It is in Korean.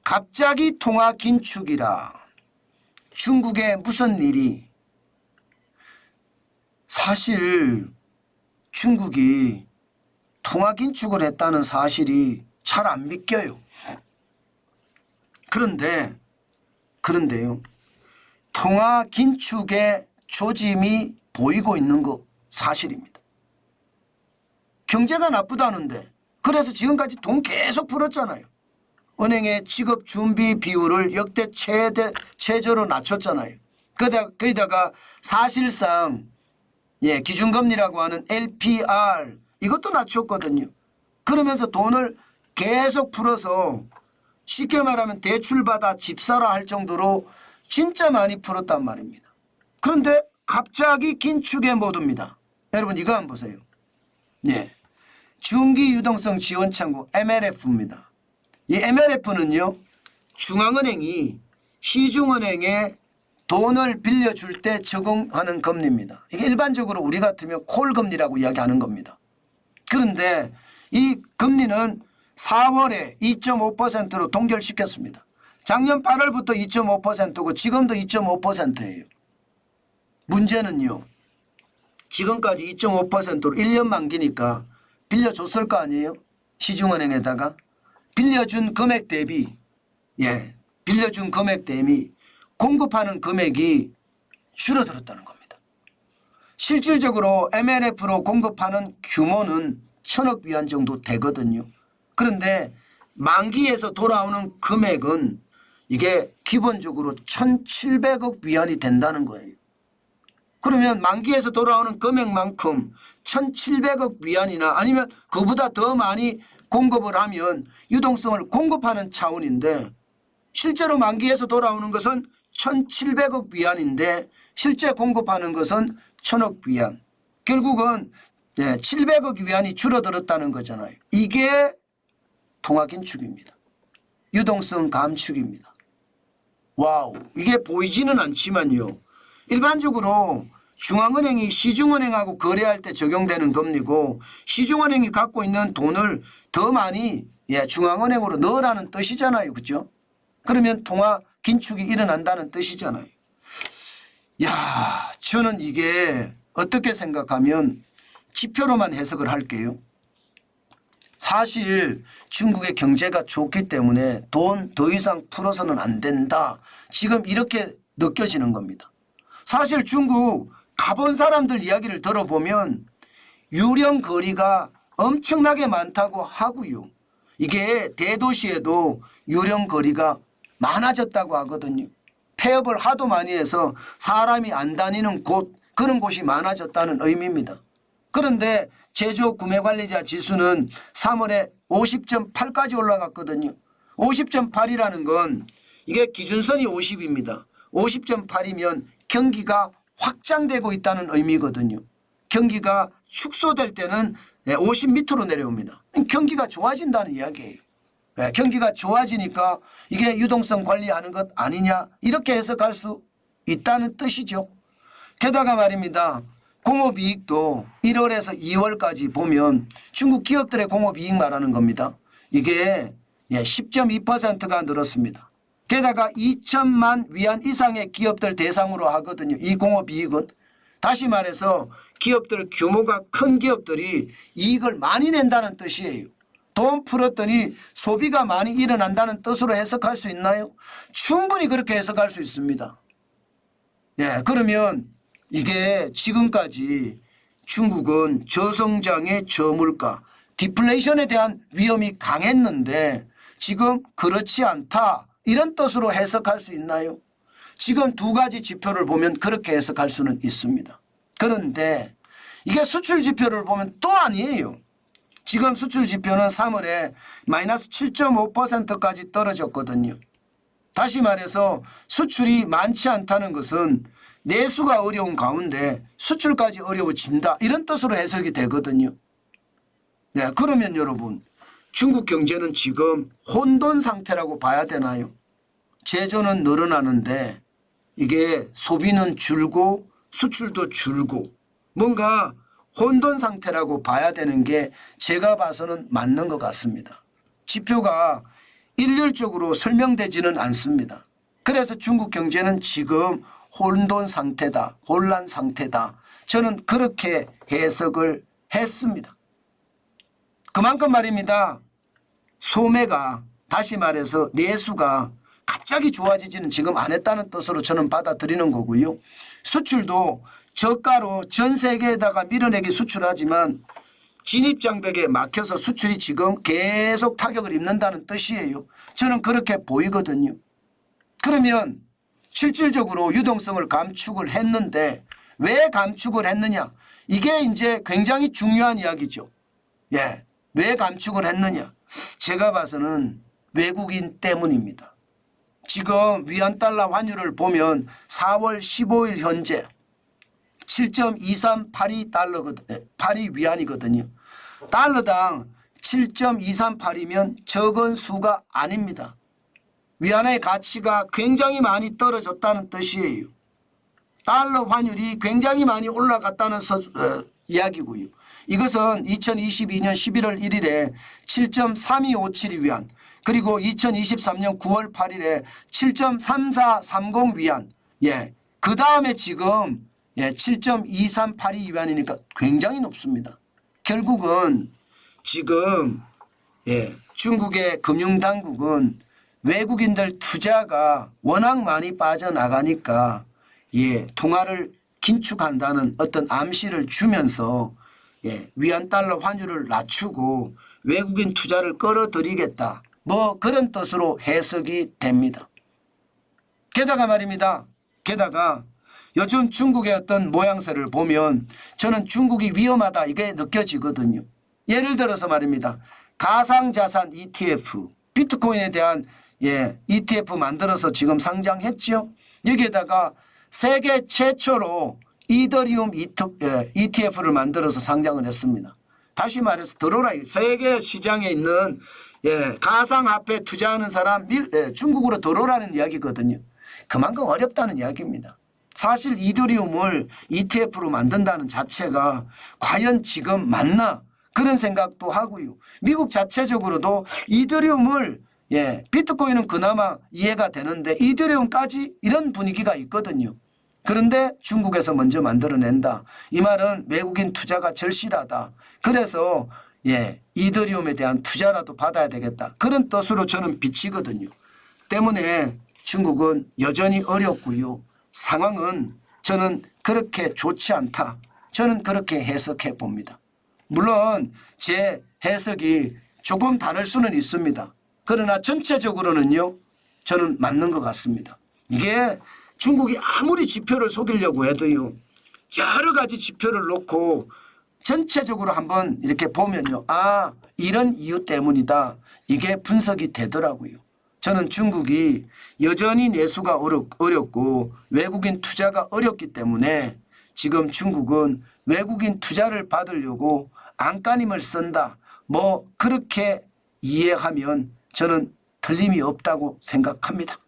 갑자기 통화 긴축이라 중국에 무슨 일이. 사실 중국이 통화 긴축을 했다는 사실이 잘 안 믿겨요. 그런데요. 통화 긴축의 조짐이 보이고 있는 거 사실입니다. 경제가 나쁘다는데 그래서 지금까지 돈 계속 풀었잖아요. 은행의 지급 준비 비율을 역대 최저로 낮췄잖아요. 거기다가 사실상 기준금리라고 하는 LPR 이것도 낮췄거든요. 그러면서 돈을 계속 풀어서 쉽게 말하면 대출받아 집 사라 할 정도로 진짜 많이 풀었단 말입니다. 그런데 갑자기 긴축에 못 옵니다. 여러분 이거 한번 보세요. 중기 유동성 지원 창구 MLF입니다. 이 MLF는요. 중앙은행이 시중은행에 돈을 빌려줄 때 적용하는 금리입니다. 이게 일반적으로 우리 같으면 콜금리라고 이야기하는 겁니다. 그런데 이 금리는 4월에 2.5%로 동결시켰습니다. 작년 8월부터 2.5%고 지금도 2.5%예요. 문제는요. 지금까지 2.5%로 1년 만기니까 빌려줬을 거 아니에요. 시중은행에다가. 빌려준 금액 대비 공급하는 금액이 줄어들었다는 겁니다. 실질적으로 MLF로 공급하는 규모는 1000억 위안 정도 되거든요. 그런데 만기에서 돌아오는 금액은 이게 기본적으로 1700억 위안이 된다는 거예요. 그러면 만기에서 돌아오는 금액만큼 1700억 위안이나 아니면 그보다 더 많이 공급을 하면 유동성을 공급하는 차원인데 실제로 만기에서 돌아오는 것은 1700억 위안인데 실제 공급하는 것은 1000억 위안. 결국은 700억 위안이 줄어들었다는 거잖아요. 이게 통화긴축입니다. 유동성 감축입니다. 와우, 이게 보이지는 않지만요. 일반적으로 중앙은행이 시중은행하고 거래할 때 적용되는 금리고 시중은행이 갖고 있는 돈을 더 많이 중앙은행으로 넣으라는 뜻이잖아요. 그렇죠? 그러면 통화 긴축이 일어난다는 뜻이잖아요. 저는 이게 어떻게 생각하면 지표로만 해석을 할게요. 사실 중국의 경제가 좋기 때문에 돈 더 이상 풀어서는 안 된다. 지금 이렇게 느껴지는 겁니다. 사실 중국 가본 사람들 이야기를 들어보면 유령 거리가 엄청나게 많다고 하고요. 이게 대도시에도 유령 거리가 많아졌다고 하거든요. 폐업을 하도 많이 해서 사람이 안 다니는 곳, 그런 곳이 많아졌다는 의미입니다. 그런데 제조 구매관리자 지수는 3월에 50.8까지 올라갔거든요. 50.8이라는 건 이게 기준선이 50입니다. 50.8이면 경기가 확장되고 있다는 의미거든요. 경기가 축소될 때는 50 밑으로 내려옵니다. 경기가 좋아진다는 이야기예요. 경기가 좋아지니까 이게 유동성 관리하는 것 아니냐 이렇게 해석할 수 있다는 뜻이죠. 게다가 말입니다. 공업이익도 1월에서 2월까지 보면 중국 기업들의 공업이익 말하는 겁니다. 이게 10.2%가 늘었습니다. 게다가 2천만 위안 이상의 기업들 대상으로 하거든요. 이 공업이익은. 다시 말해서 기업들 규모가 큰 기업들이 이익을 많이 낸다는 뜻이에요. 돈 풀었더니 소비가 많이 일어난다는 뜻으로 해석할 수 있나요? 충분히 그렇게 해석할 수 있습니다. 그러면 이게 지금까지 중국은 저성장의 저물가, 디플레이션에 대한 위험이 강했는데 지금 그렇지 않다. 이런 뜻으로 해석할 수 있나요? 지금 두 가지 지표를 보면 그렇게 해석할 수는 있습니다. 그런데 이게 수출 지표를 보면 또 아니에요. 지금 수출 지표는 3월에 마이너스 7.5%까지 떨어졌거든요. 다시 말해서 수출이 많지 않다는 것은 내수가 어려운 가운데 수출까지 어려워진다. 이런 뜻으로 해석이 되거든요. 그러면 여러분 중국 경제는 지금 혼돈 상태라고 봐야 되나요? 제조는 늘어나는데 이게 소비는 줄고 수출도 줄고 뭔가 혼돈 상태라고 봐야 되는 게 제가 봐서는 맞는 것 같습니다. 지표가 일률적으로 설명되지는 않습니다. 그래서 중국 경제는 지금 혼돈 상태다, 혼란 상태다. 저는 그렇게 해석을 했습니다. 그만큼 말입니다. 소매가, 다시 말해서 내수가 갑자기 좋아지지는 지금 않았다는 뜻으로 저는 받아들이는 거고요. 수출도 저가로 전 세계에다가 밀어내기 수출하지만 진입장벽에 막혀서 수출이 지금 계속 타격을 입는다는 뜻이에요. 저는 그렇게 보이거든요. 그러면 실질적으로 유동성을 감축을 했는데 왜 감축을 했느냐? 이게 이제 굉장히 중요한 이야기죠. 예, 왜 감축을 했느냐? 제가 봐서는 외국인 때문입니다. 지금 위안달러 환율을 보면 4월 15일 현재 7.2382 위안이거든요. 달러당 7.238이면 적은 수가 아닙니다. 위안의 가치가 굉장히 많이 떨어졌다는 뜻이에요. 달러 환율이 굉장히 많이 올라갔다는 이야기고요. 이것은 2022년 11월 1일에 7.3257 위안, 그리고 2023년 9월 8일에 7.3430 위안, 예, 그 다음에 지금 7.2382 위안이니까 굉장히 높습니다. 결국은 지금 중국의 금융당국은 외국인들 투자가 워낙 많이 빠져나가니까 통화를 긴축한다는 어떤 암시를 주면서 위안달러 환율을 낮추고 외국인 투자를 끌어들이겠다, 뭐 그런 뜻으로 해석이 됩니다. 게다가 말입니다. 게다가 요즘 중국의 어떤 모양새를 보면 저는 중국이 위험하다 이게 느껴지거든요. 예를 들어서 말입니다. 가상자산 ETF, 비트코인에 대한 ETF 만들어서 지금 상장했죠. 여기에다가 세계 최초로 이더리움 ETF를 만들어서 상장을 했습니다. 다시 말해서 들어오라. 세계 시장에 있는 가상화폐 투자하는 사람 중국으로 들어오라는 이야기거든요. 그만큼 어렵다는 이야기입니다. 사실 이더리움을 ETF로 만든다는 자체가 과연 지금 맞나 그런 생각도 하고요. 미국 자체적으로도 이더리움을 비트코인은 그나마 이해가 되는데 이더리움까지 이런 분위기가 있거든요. 그런데 중국에서 먼저 만들어낸다. 이 말은 외국인 투자가 절실하다. 그래서 이더리움에 대한 투자라도 받아야 되겠다. 그런 뜻으로 저는 비치거든요. 때문에 중국은 여전히 어렵고요. 상황은 저는 그렇게 좋지 않다. 저는 그렇게 해석해 봅니다. 물론 제 해석이 조금 다를 수는 있습니다. 그러나 전체적으로는요, 저는 맞는 것 같습니다. 이게 중국이 아무리 지표를 속이려고 해도요, 여러 가지 지표를 놓고 전체적으로 한번 이렇게 보면요, 아, 이런 이유 때문이다. 이게 분석이 되더라고요. 저는 중국이 여전히 내수가 어렵고 외국인 투자가 어렵기 때문에 지금 중국은 외국인 투자를 받으려고 안간힘을 쓴다. 뭐 그렇게 이해하면 저는 틀림이 없다고 생각합니다.